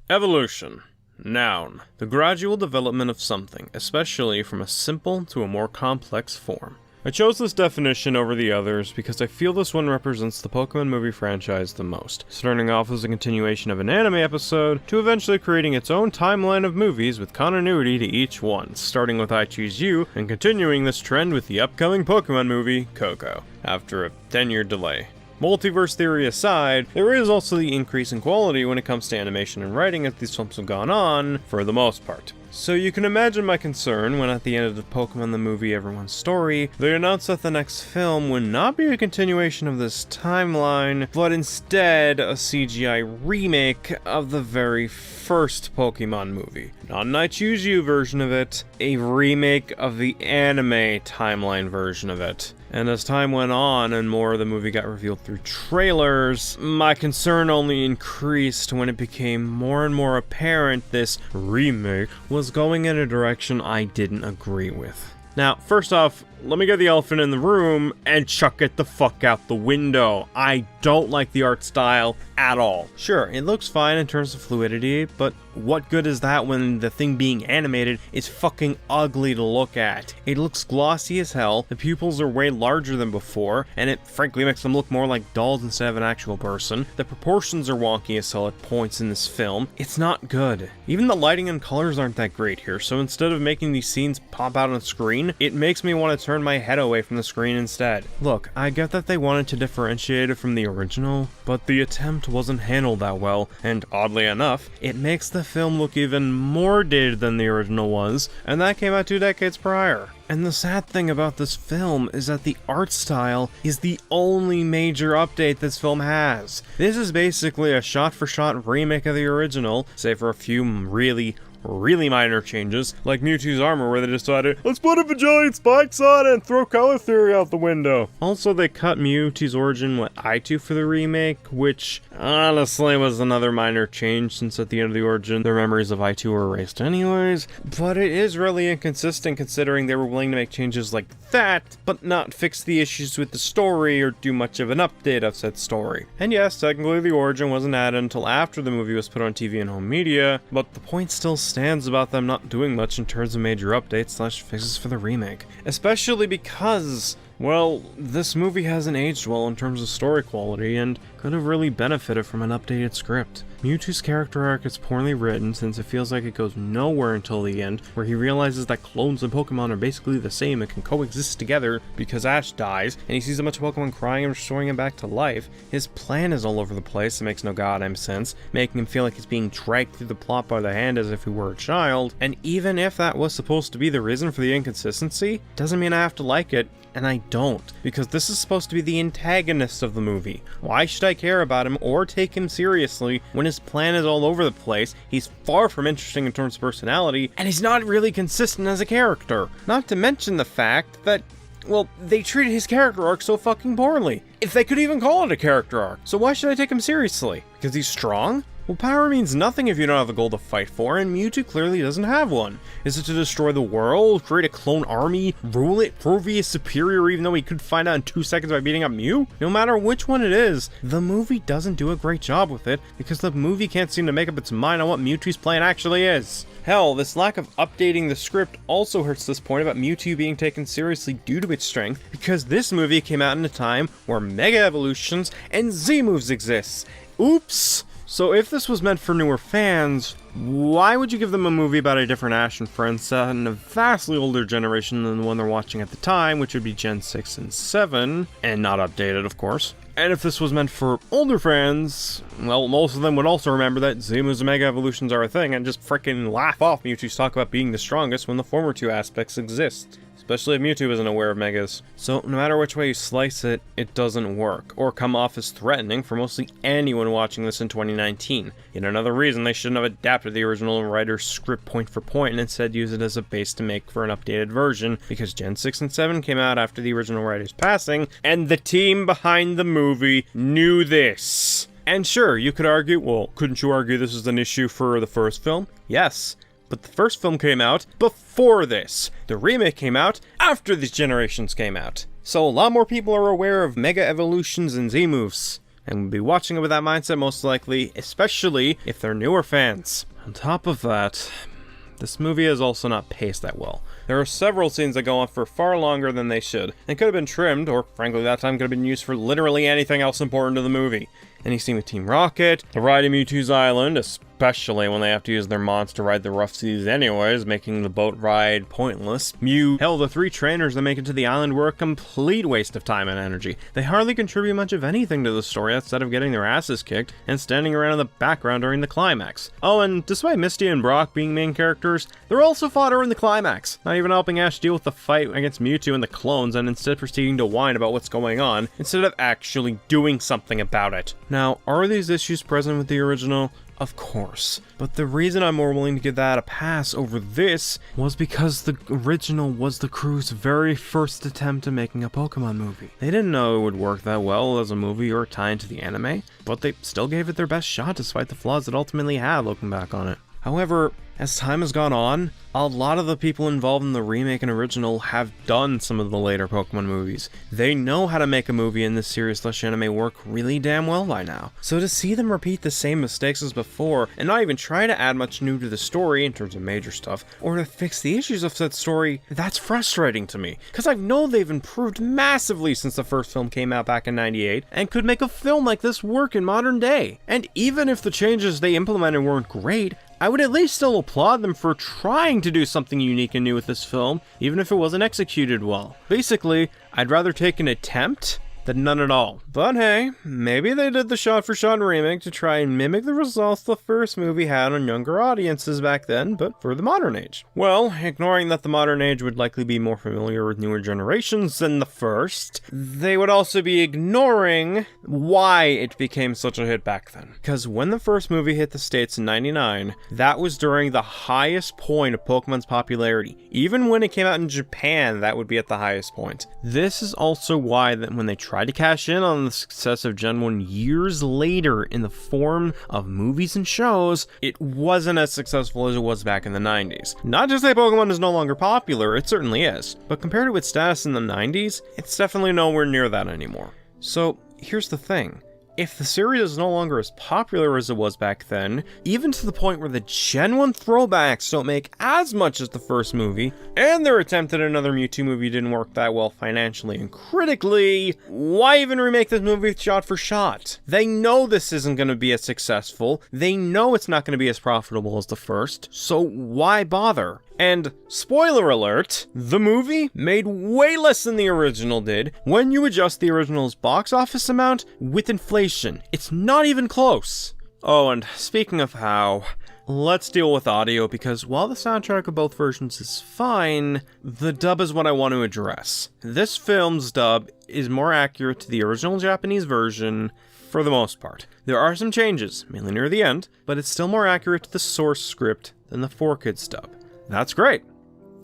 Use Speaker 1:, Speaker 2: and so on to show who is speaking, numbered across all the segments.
Speaker 1: Evolution. Noun. The gradual development of something, especially from a simple to a more complex form. I chose this definition over the others because I feel this one represents the Pokemon movie franchise the most, starting off as a continuation of an anime episode, to eventually creating its own timeline of movies with continuity to each one, starting with I Choose You, and continuing this trend with the upcoming Pokemon movie, Coco, after a 10-year delay. Multiverse theory aside, there is also the increase in quality when it comes to animation and writing as these films have gone on, for the most part. So you can imagine my concern when at the end of the Pokemon the Movie Everyone's Story, they announced that the next film would not be a continuation of this timeline, but instead a CGI remake of the very first Pokemon movie. Not an I Choose You version of it, a remake of the anime timeline version of it. And as time went on and more of the movie got revealed through trailers, my concern only increased when it became more and more apparent this remake was going in a direction I didn't agree with. Now, first off, let me get the elephant in the room and chuck it the fuck out the window. I don't like the art style at all. Sure, it looks fine in terms of fluidity, but what good is that when the thing being animated is fucking ugly to look at? It looks glossy as hell, the pupils are way larger than before, and it frankly makes them look more like dolls instead of an actual person. The proportions are wonky as hell at points in this film. It's not good. Even the lighting and colors aren't that great here, so instead of making these scenes pop out on the screen, it makes me want to turn my head away from the screen instead. Look, I get that they wanted to differentiate it from the original, but the attempt wasn't handled that well, and oddly enough, it makes the film look even more dated than the original was, and that came out 2 decades prior. And the sad thing about this film is that the art style is the only major update this film has. This is basically a shot-for-shot remake of the original, save for a few really minor changes, like Mewtwo's armor where they decided, let's put a giant spikes on it and throw color theory out the window. Also, they cut Mewtwo's origin with I2 for the remake, which honestly was another minor change since at the end of the origin, their memories of I2 were erased anyways, but it is really inconsistent considering they were willing to make changes like that, but not fix the issues with the story or do much of an update of said story. And yes, technically the origin wasn't added until after the movie was put on TV and home media, but the point still stands about them not doing much in terms of major updates / fixes for the remake. Especially because, well, this movie hasn't aged well in terms of story quality and could have really benefited from an updated script. Mewtwo's character arc is poorly written since it feels like it goes nowhere until the end, where he realizes that clones and Pokemon are basically the same and can coexist together because Ash dies, and he sees a bunch of Pokemon crying and restoring him back to life. His plan is all over the place and makes no goddamn sense, making him feel like he's being dragged through the plot by the hand as if he were a child, and even if that was supposed to be the reason for the inconsistency, doesn't mean I have to like it. And I don't, because this is supposed to be the antagonist of the movie. Why should I care about him or take him seriously when his plan is all over the place, he's far from interesting in terms of personality, and he's not really consistent as a character? Not to mention the fact that, well, they treated his character arc so fucking poorly. If they could even call it a character arc. So why should I take him seriously? Because he's strong? Well, power means nothing if you don't have a goal to fight for, and Mewtwo clearly doesn't have one. Is it to destroy the world, create a clone army, rule it, prove he is superior even though he could find out in 2 seconds by beating up Mew? No matter which one it is, the movie doesn't do a great job with it, because the movie can't seem to make up its mind on what Mewtwo's plan actually is. Hell, this lack of updating the script also hurts this point about Mewtwo being taken seriously due to its strength, because this movie came out in a time where Mega Evolutions and Z-Moves exist. Oops! So if this was meant for newer fans, why would you give them a movie about a different Ash and friends set in a vastly older generation than the one they're watching at the time, which would be Gen 6 and 7, and not updated, of course? And if this was meant for older fans, well, most of them would also remember that Z-Moves and Mega Evolutions are a thing and just frickin' laugh off Mewtwo's talk about being the strongest when the former two aspects exist. Especially if Mewtwo isn't aware of Megas. So no matter which way you slice it, it doesn't work, or come off as threatening for mostly anyone watching this in 2019. Yet another reason they shouldn't have adapted the original writer's script point for point and instead use it as a base to make for an updated version, because Gen 6 and 7 came out after the original writer's passing, and the team behind the movie knew this. And sure, you could argue, well, couldn't you argue this is an issue for the first film? Yes. But the first film came out before this. The remake came out after these generations came out. So a lot more people are aware of Mega Evolutions and Z-Moves. and will be watching it with that mindset most likely, especially if they're newer fans. On top of that, this movie is also not paced that well. There are several scenes that go on for far longer than they should, and could have been trimmed, or frankly that time could have been used for literally anything else important to the movie. Any scene with Team Rocket, the ride to Mewtwo's Island, especially when they have to use their mods to ride the rough seas anyways, making the boat ride pointless. Hell, the 3 trainers that make it to the island were a complete waste of time and energy. They hardly contribute much of anything to the story outside of getting their asses kicked and standing around in the background during the climax. Oh, and despite Misty and Brock being main characters, they're also fodder in the climax, not even helping Ash deal with the fight against Mewtwo and the clones, and instead proceeding to whine about what's going on, instead of actually doing something about it. Now, are these issues present with the original? Of course, but the reason I'm more willing to give that a pass over this was because the original was the crew's very first attempt at making a Pokemon movie. They didn't know it would work that well as a movie or tie into the anime, but they still gave it their best shot despite the flaws it ultimately had looking back on it. However, as time has gone on, a lot of the people involved in the remake and original have done some of the later Pokemon movies. They know how to make a movie in this series/anime work really damn well by now. So to see them repeat the same mistakes as before, and not even try to add much new to the story in terms of major stuff, or to fix the issues of said story, that's frustrating to me. Because I know they've improved massively since the first film came out back in '98, and could make a film like this work in modern day. And even if the changes they implemented weren't great, I would at least still applaud them for trying to do something unique and new with this film, even if it wasn't executed well. Basically, I'd rather take an attempt than none at all. But hey, maybe they did the shot-for-shot remake to try and mimic the results the first movie had on younger audiences back then, but for the modern age. Well, ignoring that the modern age would likely be more familiar with newer generations than the first, they would also be ignoring why it became such a hit back then. Because when the first movie hit the States in '99, that was during the highest point of Pokemon's popularity. Even when it came out in Japan, that would be at the highest point. This is also why that when they tried to cash in on the success of Gen 1 years later in the form of movies and shows, it wasn't as successful as it was back in the 90s. Not to say Pokemon is no longer popular, it certainly is, but compared to its status in the 90s, it's definitely nowhere near that anymore. So here's the thing. If the series is no longer as popular as it was back then, even to the point where the Gen 1 throwbacks don't make as much as the first movie, and their attempt at another Mewtwo movie didn't work that well financially and critically, why even remake this movie shot for shot? They know this isn't going to be as successful, they know it's not going to be as profitable as the first, so why bother? And, spoiler alert, the movie made way less than the original did when you adjust the original's box office amount with inflation. It's not even close. Oh, and speaking of how, let's deal with audio, because while the soundtrack of both versions is fine, the dub is what I want to address. This film's dub is more accurate to the original Japanese version for the most part. There are some changes, mainly near the end, but it's still more accurate to the source script than the 4Kids dub. That's great.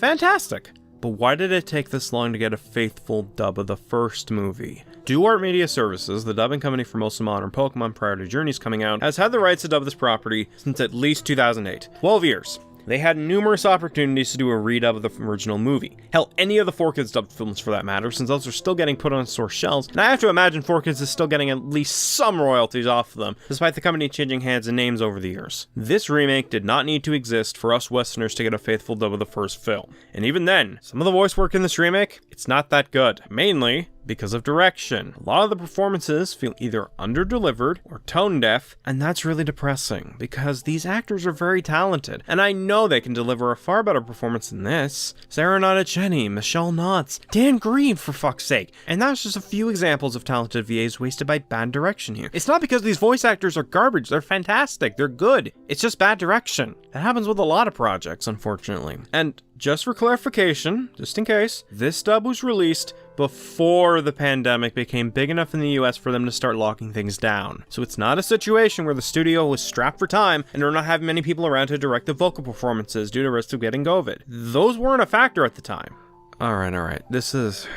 Speaker 1: Fantastic. But why did it take this long to get a faithful dub of the first movie? Duart Media Services, the dubbing company for most of modern Pokemon prior to Journey's coming out, has had the rights to dub this property since at least 2008. 12 years. They had numerous opportunities to do a redub of the original movie. Hell, any of the 4Kids dubbed films for that matter, since those are still getting put on store shelves, and I have to imagine 4Kids is still getting at least some royalties off of them, despite the company changing hands and names over the years. This remake did not need to exist for us Westerners to get a faithful dub of the first film. And even then, some of the voice work in this remake, it's not that good. Mainly because of direction. A lot of the performances feel either under-delivered or tone-deaf, and that's really depressing, because these actors are very talented, and I know they can deliver a far better performance than this. Sarah Natacheni, Michelle Knotts, Dan Green, for fuck's sake. And that's just a few examples of talented VAs wasted by bad direction here. It's not because these voice actors are garbage, they're fantastic, they're good. It's just bad direction. That happens with a lot of projects, unfortunately. And just for clarification, just in case, this dub was released before the pandemic became big enough in the US for them to start locking things down. So it's not a situation where the studio was strapped for time and are not having many people around to direct the vocal performances due to risk of getting COVID. Those weren't a factor at the time. Alright, this is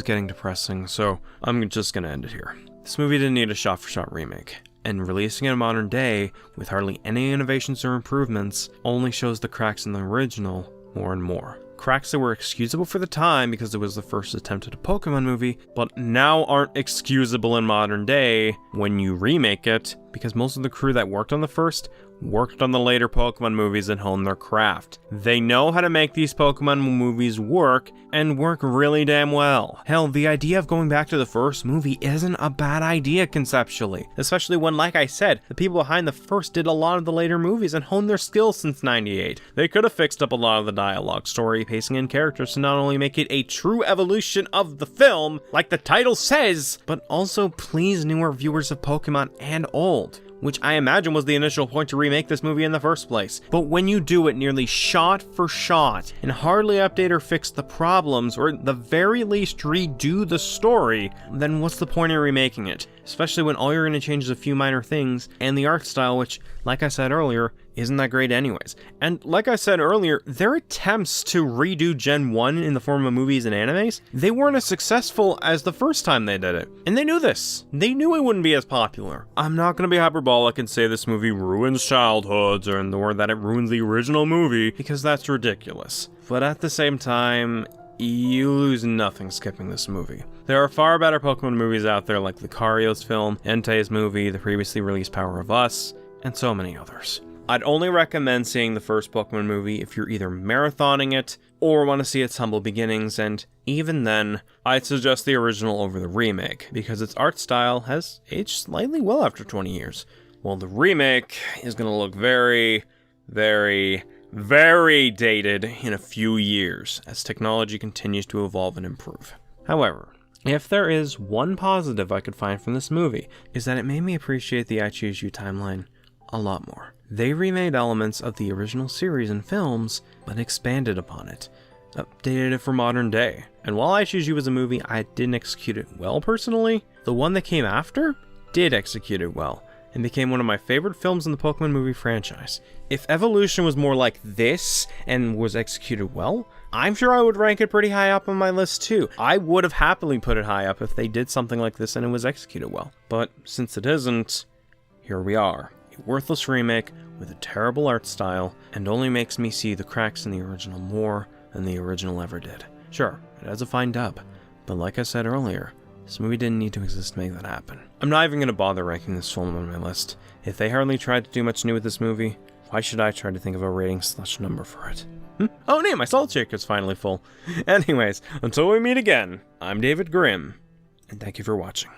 Speaker 1: getting depressing, so I'm just gonna end it here. This movie didn't need a shot-for-shot remake, and releasing it in modern day with hardly any innovations or improvements only shows the cracks in the original more and more. cracks that were excusable for the time because it was the first attempt at a Pokemon movie, but now aren't excusable in modern day when you remake it, because most of the crew that worked on the first worked on the later Pokemon movies and honed their craft. They know how to make these Pokemon movies work, and work really damn well. Hell, the idea of going back to the first movie isn't a bad idea conceptually, especially when, like I said, the people behind the first did a lot of the later movies and honed their skills since '98. They could have fixed up a lot of the dialogue, story, pacing, and characters to not only make it a true evolution of the film, like the title says, but also please newer viewers of Pokemon and old, which I imagine was the initial point to remake this movie in the first place. But when you do it nearly shot for shot, and hardly update or fix the problems, or at the very least redo the story, then what's the point in remaking it? Especially when all you're going to change is a few minor things, and the art style, which, like I said earlier, isn't that great anyways. And like I said earlier, their attempts to redo Gen 1 in the form of movies and animes, they weren't as successful as the first time they did it. And they knew this. They knew it wouldn't be as popular. I'm not going to be hyperbolic and say this movie ruins childhoods or that it ruins the original movie, because that's ridiculous. But at the same time, you lose nothing skipping this movie. There are far better Pokemon movies out there like Lucario's film, Entei's movie, the previously released Power of Us, and so many others. I'd only recommend seeing the first Pokemon movie if you're either marathoning it or want to see its humble beginnings, and even then, I'd suggest the original over the remake, because its art style has aged slightly well after 20 years, while the remake is going to look very, very, very dated in a few years as technology continues to evolve and improve. However, if there is one positive I could find from this movie, is that it made me appreciate the I Choose You timeline a lot more. They remade elements of the original series and films, but expanded upon it, updated it for modern day. And while I Choose You was a movie I didn't execute it well personally, the one that came after did execute it well, and became one of my favorite films in the Pokemon movie franchise. If Evolution was more like this and was executed well, I'm sure I would rank it pretty high up on my list too. I would have happily put it high up if they did something like this and it was executed well. But since it isn't, here we are. A worthless remake with a terrible art style, and only makes me see the cracks in the original more than the original ever did. Sure, it has a fine dub, but like I said earlier, this movie didn't need to exist to make that happen. I'm not even going to bother ranking this film on my list. If they hardly tried to do much new with this movie, why should I try to think of a rating/number for it? Oh nee, my salt shaker's finally full. Anyways, until we meet again, I'm David Grimm, and thank you for watching.